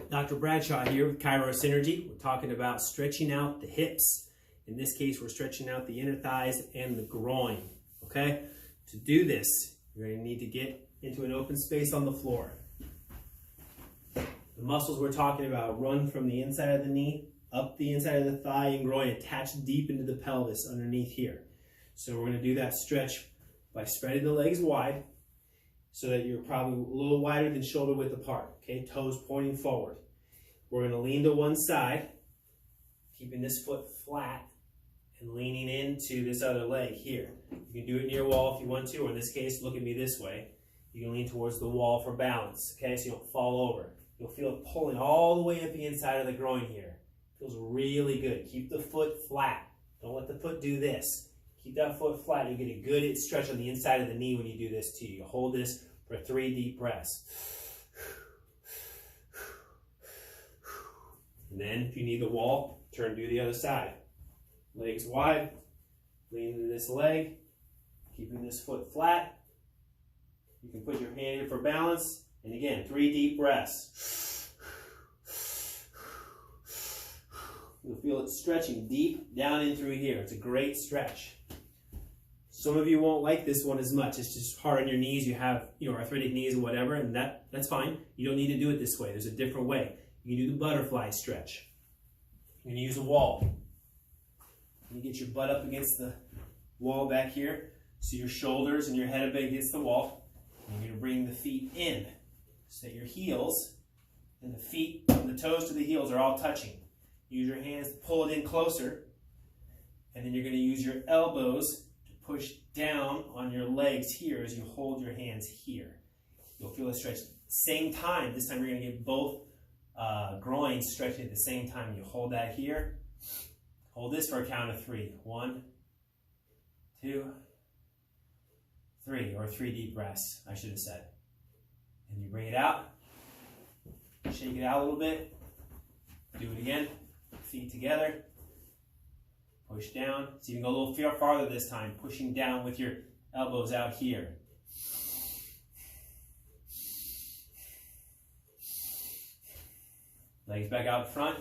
Dr. Bradshaw here with Chirocynergy. We're talking about stretching out the hips. In this case, we're stretching out the inner thighs and the groin, okay? To do this, you're going to need to get into an open space on the floor. The muscles we're talking about run from the inside of the knee, up the inside of the thigh and groin, attached deep into the pelvis underneath here. So we're going to do that stretch by spreading the legs wide, so that you're probably a little wider than shoulder width apart, okay? Toes pointing forward. We're going to lean to one side, keeping this foot flat and leaning into this other leg here. You can do it near a wall if you want to, or in this case, look at me this way. You can lean towards the wall for balance, okay? So you don't fall over. You'll feel it pulling all the way up the inside of the groin here. Feels really good. Keep the foot flat. Don't let the foot do this. Keep that foot flat. You get a good stretch on the inside of the knee when you do this too. You hold this for 3 deep breaths. And then if you need the wall, turn to the other side. Legs wide, lean into this leg, keeping this foot flat. You can put your hand in for balance. And again, 3 deep breaths. You'll feel it stretching deep down in through here. It's a great stretch. Some of you won't like this one as much. It's just hard on your knees. You have, arthritic knees or whatever, and that's fine. You don't need to do it this way. There's a different way. You can do the butterfly stretch. You're going to use a wall. You get your butt up against the wall back here, so your shoulders and your head up against the wall. And you're going to bring the feet in, so that your heels and the feet, from the toes to the heels, are all touching. Use your hands to pull it in closer, and then you're going to use your elbows push down on your legs here as you hold your hands here. You'll feel a stretch. Same time, this time you're going to get both groins stretching at the same time. You hold that here. Hold this for a count of 3. 1, 2, 3, or 3 deep breaths, I should have said. And you bring it out. Shake it out a little bit. Do it again. Feet together. Push down. So you can go a little farther this time, pushing down with your elbows out here. Legs back out front.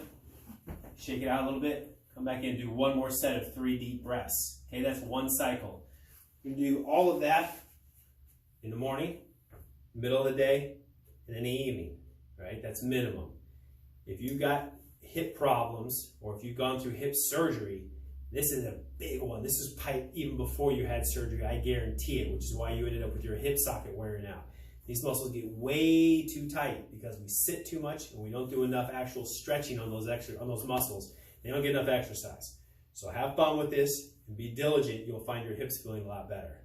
Shake it out a little bit. Come back in and do one more set of 3 deep breaths. Okay, that's one cycle. You can do all of that in the morning, middle of the day, and in the evening, right? That's minimum. If you've got hip problems, or if you've gone through hip surgery, this is a big one. This is pipe even before you had surgery, I guarantee it, which is why you ended up with your hip socket wearing out. These muscles get way too tight because we sit too much and we don't do enough actual stretching on those muscles. They don't get enough exercise. So have fun with this and be diligent. You'll find your hips feeling a lot better.